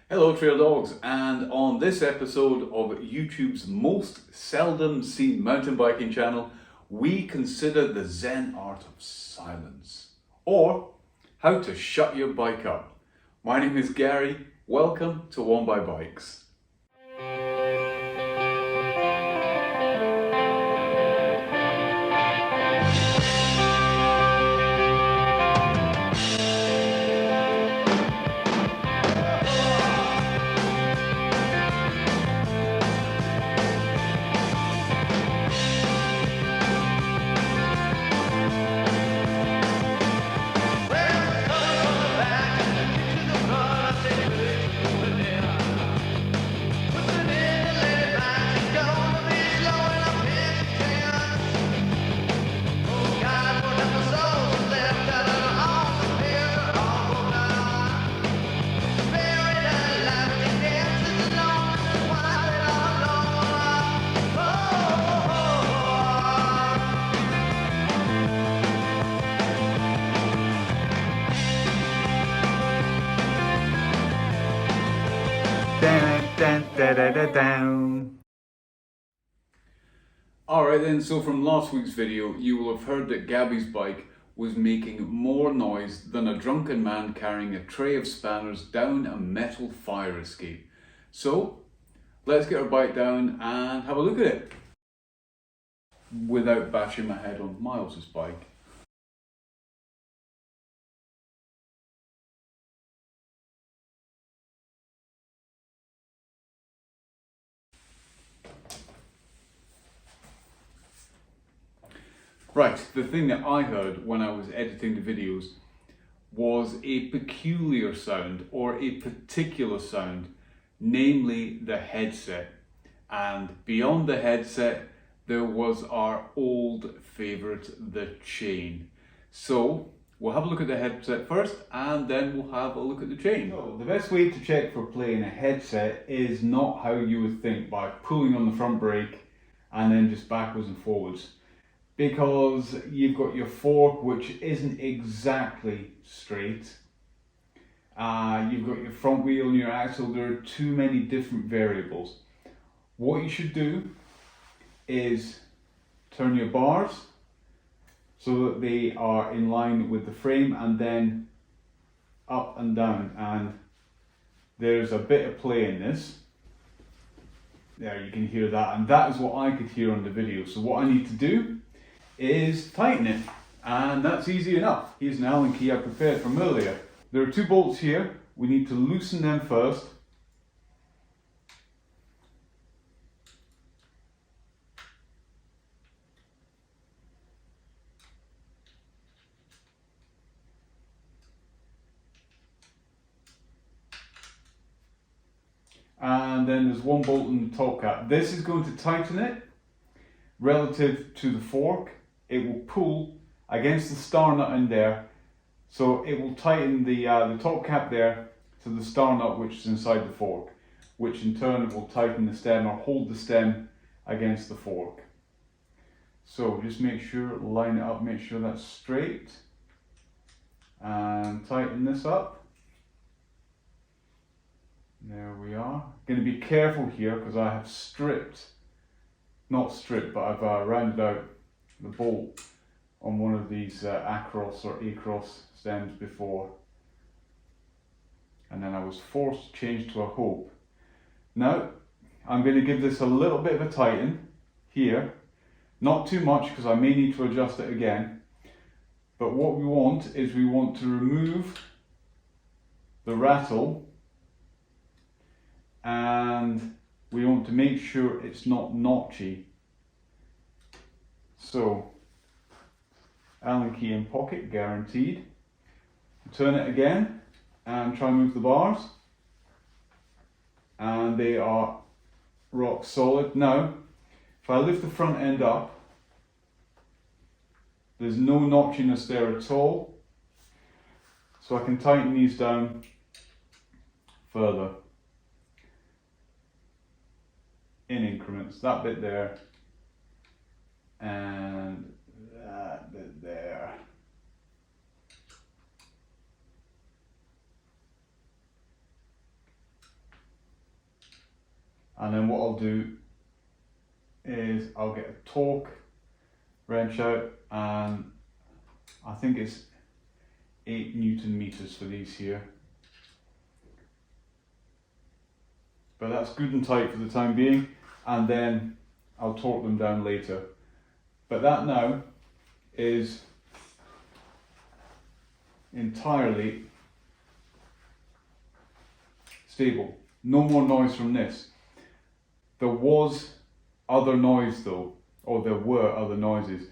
Hello Trail Dogs, and on this episode of YouTube's most seldom seen mountain biking channel, we consider the Zen art of silence, or how to shut your bike up. My name is Gary, welcome to One by Bikes. Alright then, so from last week's video, you will have heard that Gabi's bike was making more noise than a drunken man carrying a tray of spanners down a metal fire escape. So, let's get our bike down and have a look at it, without bashing my head on Miles's bike. Right, the thing that I heard when I was editing the videos was a peculiar sound, or a particular sound, namely the headset. And beyond the headset, there was our old favourite, the chain. So, we'll have a look at the headset first, and then we'll have a look at the chain. So, the best way to check for playing a headset is not how you would think, by pulling on the front brake and then just backwards and forwards. Because you've got your fork, which isn't exactly straight. You've got your front wheel and your axle. There are too many different variables. What you should do is turn your bars so that they are in line with the frame, and then up and down. And there's a bit of play in this. There, you can hear that, and that is what I could hear on the video. So what I need to do is tighten it, and that's easy enough. Here's an Allen key I prepared from earlier. There are two bolts here. We need to loosen them first. And then there's one bolt in the top cap. This is going to tighten it relative to the fork. It will pull against the star nut in there, so it will tighten the top cap there to the star nut which is inside the fork, which in turn will tighten the stem, or hold the stem against the fork. So just make sure, line it up, make sure that's straight, and tighten this up. There we are. Going to be careful here because I have I've rounded out the bolt on one of these across or across stems before, and then I was forced to change to a hope. Now I'm going to give this a little bit of a tighten here, not too much because I may need to adjust it again, but what we want is we want to remove the rattle, and we want to make sure it's not notchy. So, Allen key in pocket, guaranteed. Turn it again and try and move the bars, and they are rock solid. Now, if I lift the front end up, there's no notchiness there at all, so I can tighten these down further in increments. That bit there and that bit there. And then what I'll do is I'll get a torque wrench out, and I think it's 8 Newton meters for these here. But that's good and tight for the time being, and then I'll torque them down later. But that now is entirely stable. No more noise from this. There was other noise though, or there were other noises.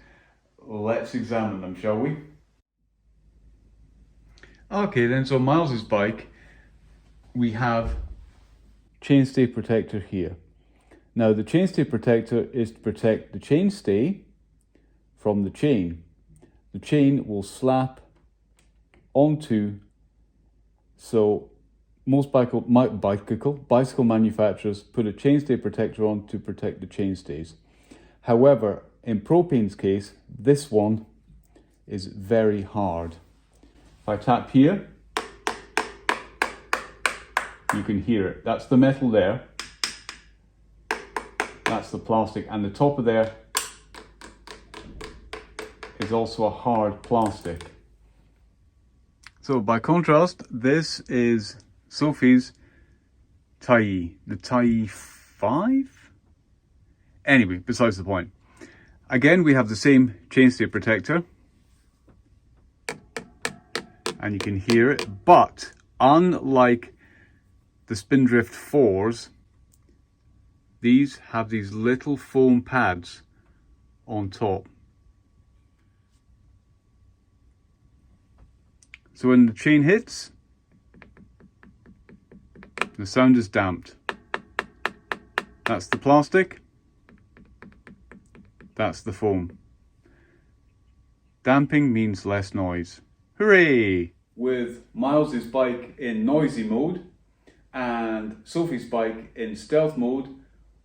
Let's examine them, shall we? Okay then, so Miles's bike, we have chainstay protector here. Now the chainstay protector is to protect the chainstay from the chain. The chain will slap onto, so most bicycle manufacturers put a chainstay protector on to protect the chainstays. However, in Propane's case, this one is very hard. If I tap here, you can hear it. That's the metal there. That's the plastic, and the top of there is also a hard plastic. So by contrast, this is Sophie's Tai, the Tai 5? Anyway, besides the point. Again, we have the same chainstay protector, and you can hear it, but unlike the Spindrift 4s, these have these little foam pads on top. So when the chain hits, the sound is damped. That's the plastic, that's the foam. Damping means less noise. Hooray! With Miles's bike in noisy mode and Sophie's bike in stealth mode,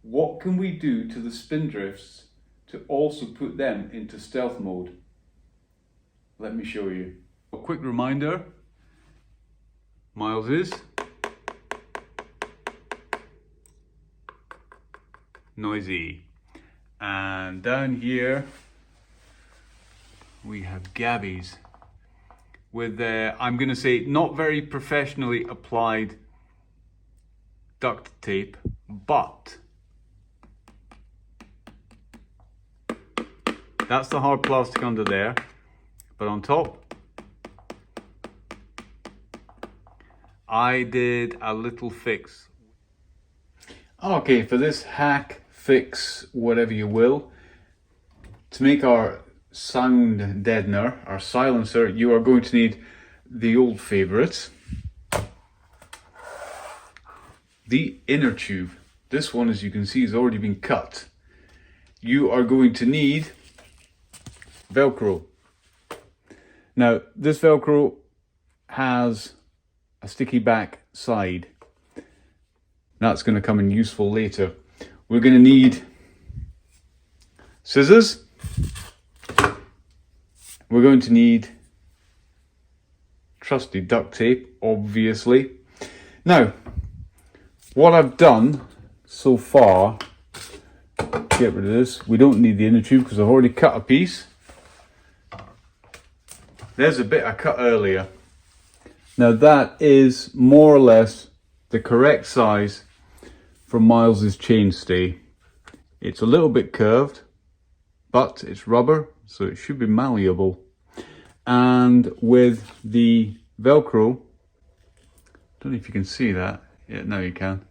what can we do to the Spindrifts to also put them into stealth mode? Let me show you. A quick reminder, Miles is noisy. And down here we have Gabi's with, I'm going to say, not very professionally applied duct tape, but that's the hard plastic under there, but on top I did a little fix. Okay, for this hack, fix, whatever you will, to make our sound deadener, our silencer, you are going to need the old favourites, the inner tube. This one, as you can see, has already been cut. You are going to need Velcro. Now, this Velcro has a sticky back side. That's going to come in useful later. We're going to need scissors. We're going to need trusty duct tape, obviously. Now, what I've done so far, get rid of this. We don't need the inner tube because I've already cut a piece. There's a bit I cut earlier. Now that is more or less the correct size for Miles's chainstay. It's a little bit curved, but it's rubber, so it should be malleable. And with the Velcro, don't know if you can see that. Yeah, now you can.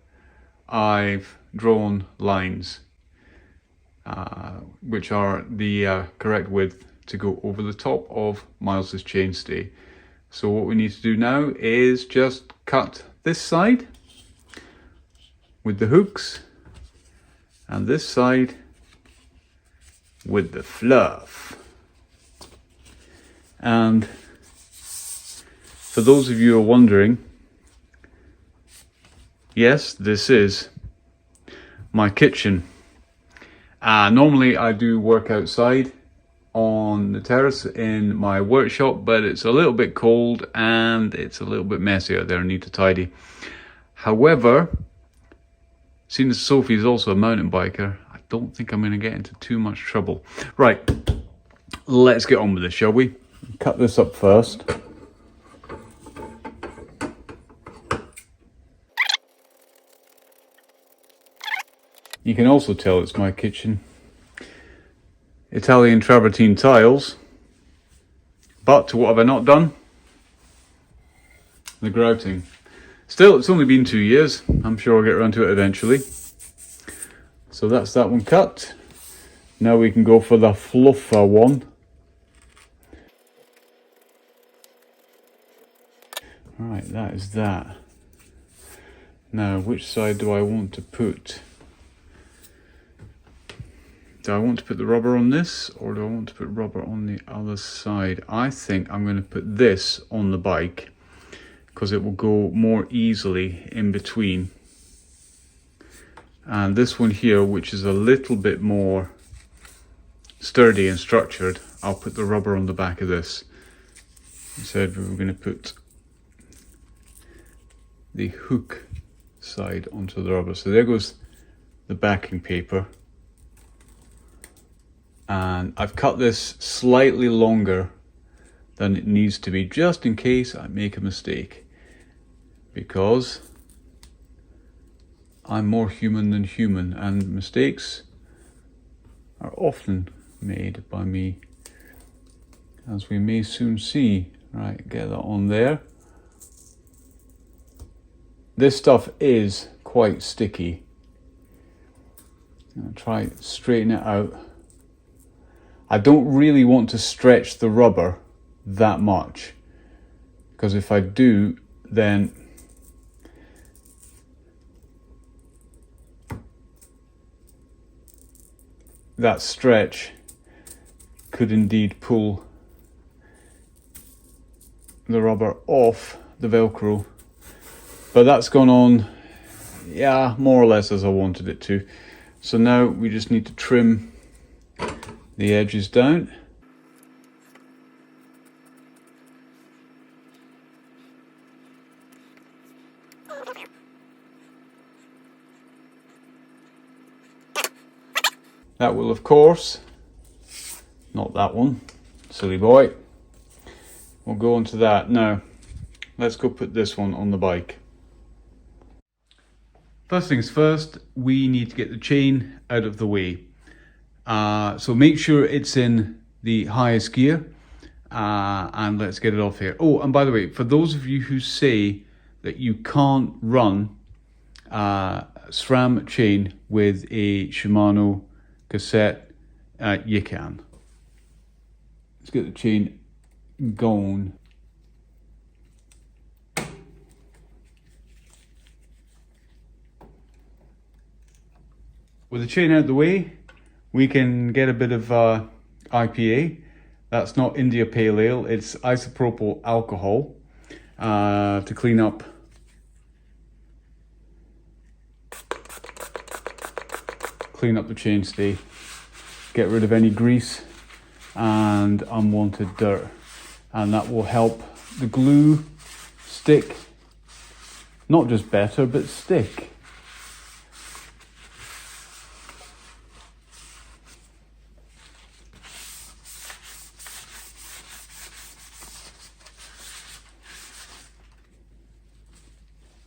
I've drawn lines, which are the correct width to go over the top of Miles's chainstay. So what we need to do now is just cut this side with the hooks and this side with the fluff. And for those of you who are wondering, yes, this is my kitchen. Normally I do work outside on the terrace in my workshop, but it's a little bit cold and it's a little bit messy out there. I need to tidy. However, Seeing as Sophie's also a mountain biker, I don't think I'm going to get into too much trouble. Right, let's get on with this, shall we? Cut this up first. You can also tell it's my kitchen. Italian travertine tiles. But what have I not done? The grouting. Still, it's only been 2 years. I'm sure I'll get around to it eventually. So that's that one cut. Now we can go for the fluffer one. Right, that is that. Now, which side do I want to put? Do I want to put the rubber on this, or do I want to put rubber on the other side? I think I'm going to put this on the bike, because it will go more easily in between. And this one here, which is a little bit more sturdy and structured, I'll put the rubber on the back of this. I said we were going to put the hook side onto the rubber. So there goes the backing paper. And I've cut this slightly longer than it needs to be, just in case I make a mistake. Because I'm more human than human, and mistakes are often made by me, as we may soon see. Right, get that on there. This stuff is quite sticky. I'll try to straighten it out. I don't really want to stretch the rubber that much, because if I do, then that stretch could indeed pull the rubber off the Velcro. But that's gone on, yeah, more or less as I wanted it to. So now we just need to trim the edges down. That will, of course, not that one, silly boy. We'll go on to that. Now, let's go put this one on the bike. First things first, we need to get the chain out of the way. So make sure it's in the highest gear, and let's get it off here. Oh, and by the way, for those of you who say that you can't run SRAM chain with a Shimano cassette, you can. Let's get the chain going. With the chain out of the way, we can get a bit of IPA. That's not India Pale Ale, it's isopropyl alcohol to clean up the chainstay, get rid of any grease and unwanted dirt, and that will help the glue stick, not just better, but stick.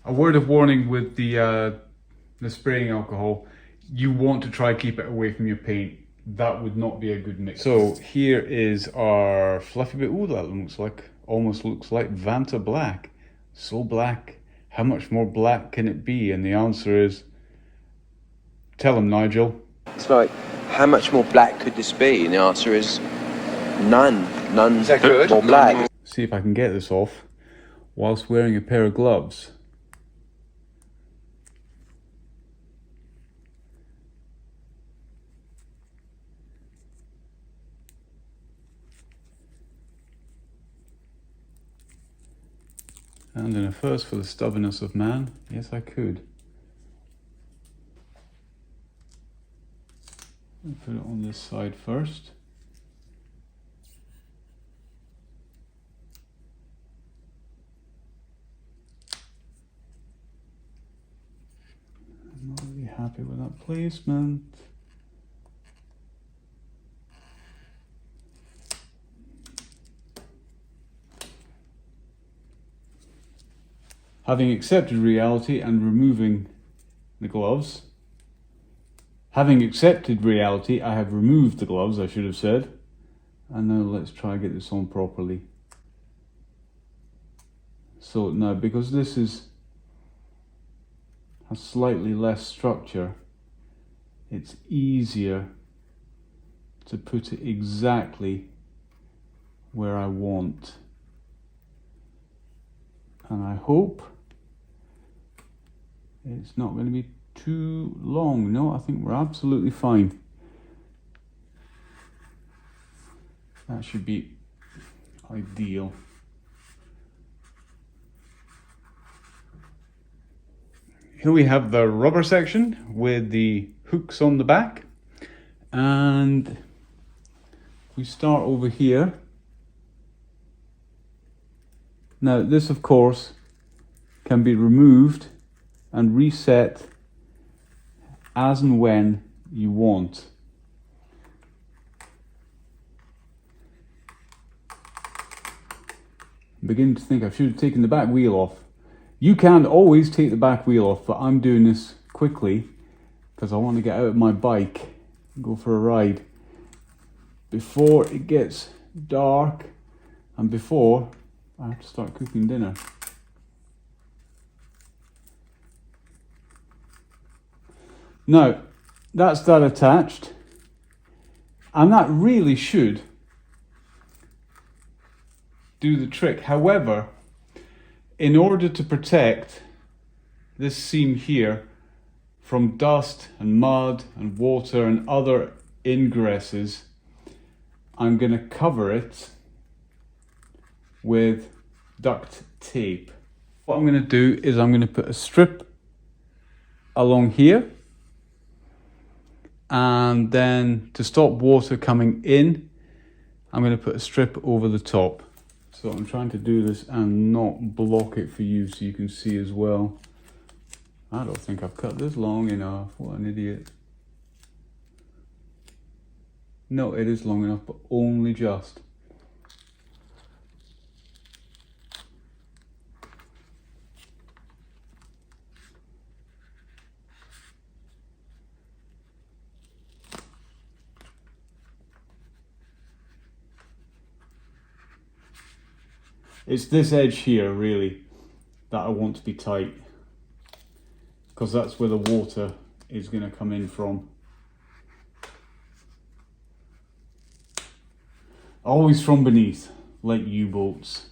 A word of warning with the spraying alcohol: you want to try keep it away from your paint. That would not be a good mix. So here is our fluffy bit. Oh, that looks like, almost looks like Vanta black. So black. How much more black can it be? And the answer is, tell him, Nigel. It's like, how much more black could this be? And the answer is none. None more black. See if I can get this off whilst wearing a pair of gloves. And in a first for the stubbornness of man, yes I could. I'll put it on this side first. I'm not really happy with that placement. Having accepted reality and removing the gloves. Having accepted reality, I have removed the gloves, I should have said. And now let's try and get this on properly. So now, because this has slightly less structure, it's easier to put it exactly where I want. And I hope it's not going to be too long. No, I think we're absolutely fine. That should be ideal. Here we have the rubber section with the hooks on the back. And we start over here. Now this, of course, can be removed and reset as and when you want. I'm beginning to think I should have taken the back wheel off. You can always take the back wheel off, but I'm doing this quickly because I want to get out of my bike and go for a ride before it gets dark and before I have to start cooking dinner. Now, that's that attached, and that really should do the trick. However, in order to protect this seam here from dust and mud and water and other ingresses, I'm going to cover it with duct tape. What I'm going to do is I'm going to put a strip along here, and then to stop water coming in, I'm going to put a strip over the top. So I'm trying to do this and not block it for you so you can see as well. I don't think I've cut this long enough. What an idiot. No, it is long enough, but only just. It's this edge here, really, that I want to be tight, because that's where the water is going to come in from. Always from beneath, like U-boats.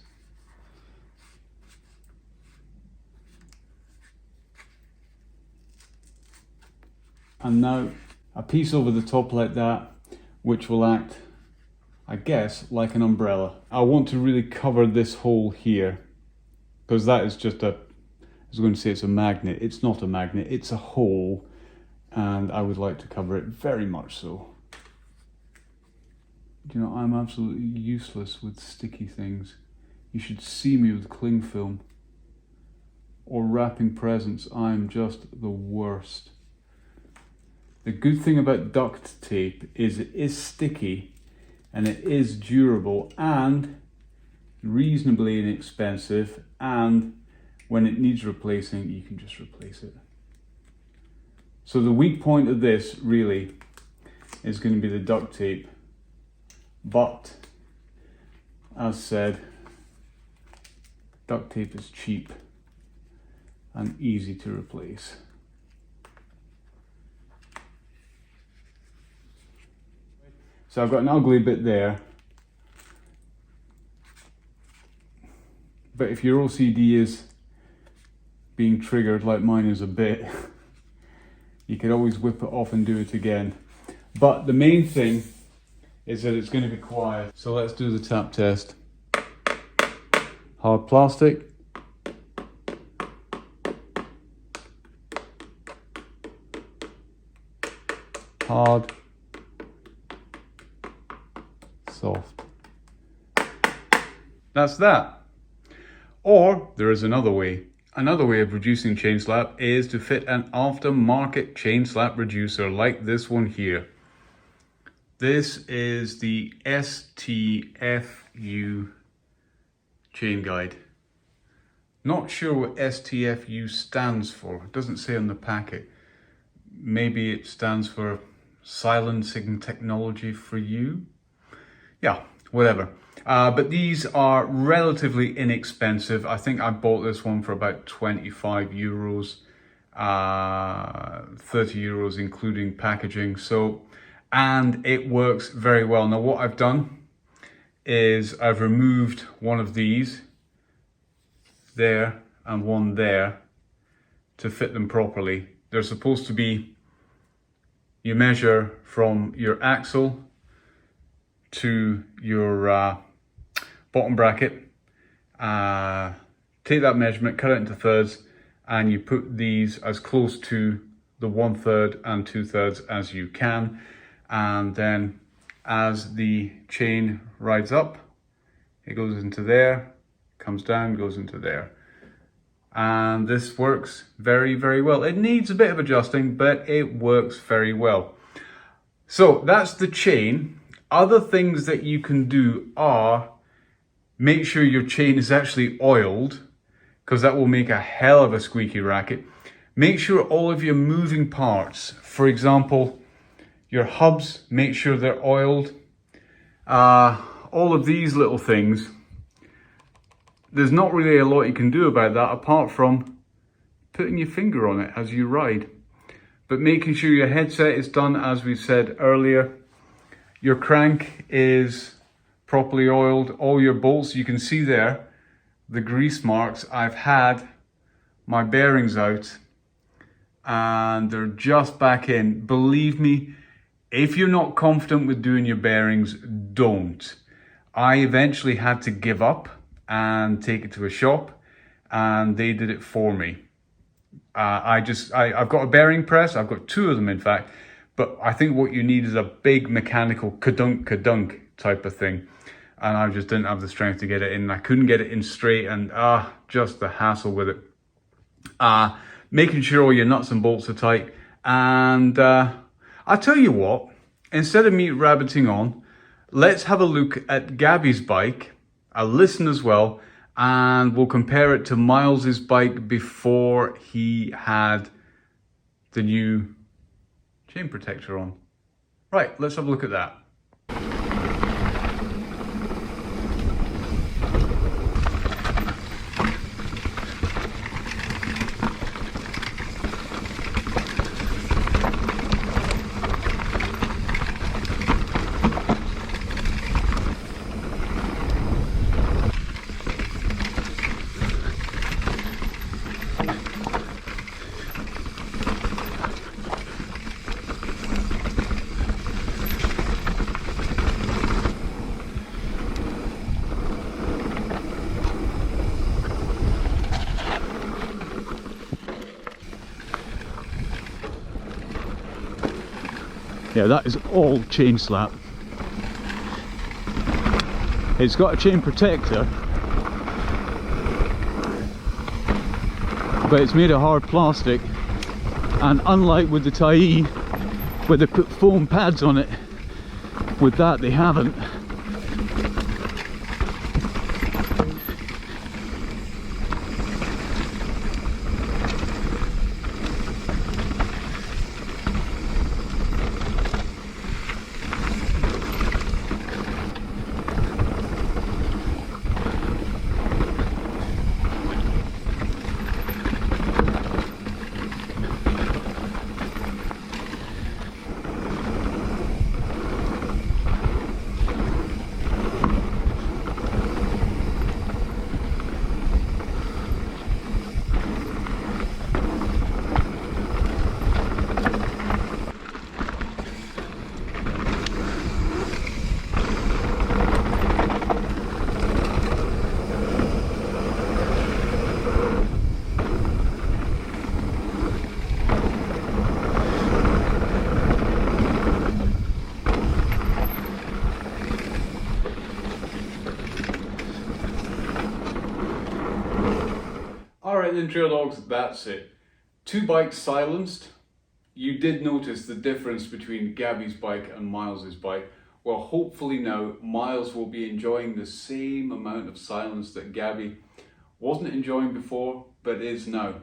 And now a piece over the top like that, which will act, I guess, like an umbrella. I want to really cover this hole here, because that is just I was going to say it's a magnet. It's not a magnet, it's a hole, and I would like to cover it very much so. Do you know, I'm absolutely useless with sticky things. You should see me with cling film or wrapping presents. I'm just the worst. The good thing about duct tape is it is sticky and it is durable and reasonably inexpensive, and when it needs replacing, you can just replace it. So the weak point of this really is going to be the duct tape, but as said, duct tape is cheap and easy to replace. So I've got an ugly bit there, but if your OCD is being triggered like mine is a bit, you could always whip it off and do it again. But the main thing is that it's going to be quiet. So let's do the tap test. Hard plastic. Hard. Soft. That's that. Or there is another way, Another way of reducing chain slap is to fit an aftermarket chain slap reducer like this one here. This is the STFU chain guide. Not sure what STFU stands for. It doesn't say on the packet. Maybe it stands for silencing technology for you. Yeah, whatever. But these are relatively inexpensive. I think I bought this one for about 25 euros, 30 euros including packaging. So, and it works very well. Now what I've done is I've removed one of these there and one there to fit them properly. They're supposed to be, you measure from your axle to your bottom bracket, take that measurement, cut it into thirds, and you put these as close to the 1/3 and 2/3 as you can. And then as the chain rides up, it goes into there, comes down, goes into there. And this works very, very well. It needs a bit of adjusting, but it works very well. So that's the chain. Other things that you can do are make sure your chain is actually oiled, because that will make a hell of a squeaky racket. Make sure all of your moving parts, for example, your hubs, make sure they're oiled. All of these little things, there's not really a lot you can do about that apart from putting your finger on it as you ride. But making sure your headset is done as we said earlier. Your crank is properly oiled. All your bolts, you can see there, the grease marks. I've had my bearings out and they're just back in. Believe me, if you're not confident with doing your bearings, don't. I eventually had to give up and take it to a shop and they did it for me. I've got a bearing press. I've got two of them in fact, but I think what you need is a big mechanical kadunk type of thing. And I just didn't have the strength to get it in. I couldn't get it in straight and just the hassle with it. Making sure all your nuts and bolts are tight. And I'll tell you what, instead of me rabbiting on, let's have a look at Gabi's bike. I'll listen as well, and we'll compare it to Miles's bike before he had the new chain protector on. Right, let's have a look at that. Yeah, that is all chain slap. It's got a chain protector, but it's made of hard plastic, and unlike with the Tai, where they put foam pads on it, with that they haven't. in Trail Dogs, that's it. 2 bikes silenced. You did notice the difference between Gabi's bike and Miles's bike. Well, hopefully now Miles will be enjoying the same amount of silence that Gabi wasn't enjoying before, but is now.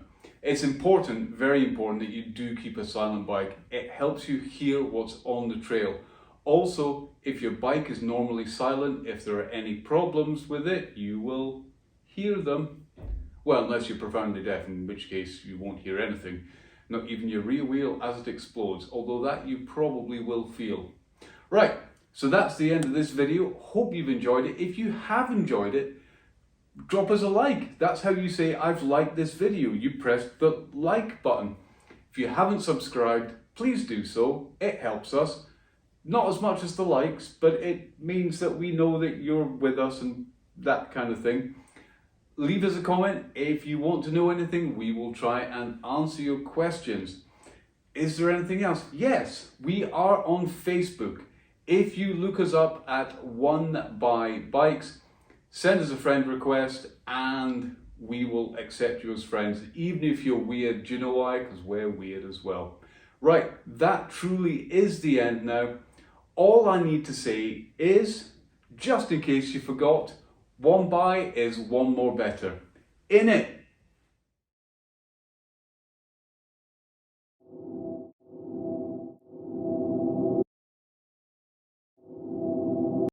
It's important, very important, that you do keep a silent bike. It helps you hear what's on the trail. Also, if your bike is normally silent, if there are any problems with it, you will hear them. Well, unless you're profoundly deaf, in which case you won't hear anything. Not even your rear wheel as it explodes, although that you probably will feel. Right, so that's the end of this video. Hope you've enjoyed it. If you have enjoyed it, drop us a like. That's how you say, I've liked this video. You press the like button. If you haven't subscribed, please do so. It helps us. Not as much as the likes, but it means that we know that you're with us and that kind of thing. Leave us a comment. If you want to know anything, we will try and answer your questions. Is there anything else? Yes, we are on Facebook. If you look us up at One by Bikes, send us a friend request and we will accept you as friends, even if you're weird. Do you know why? Because we're weird as well. Right, that truly is the end now. All I need to say is, just in case you forgot, one by is one more better. In it.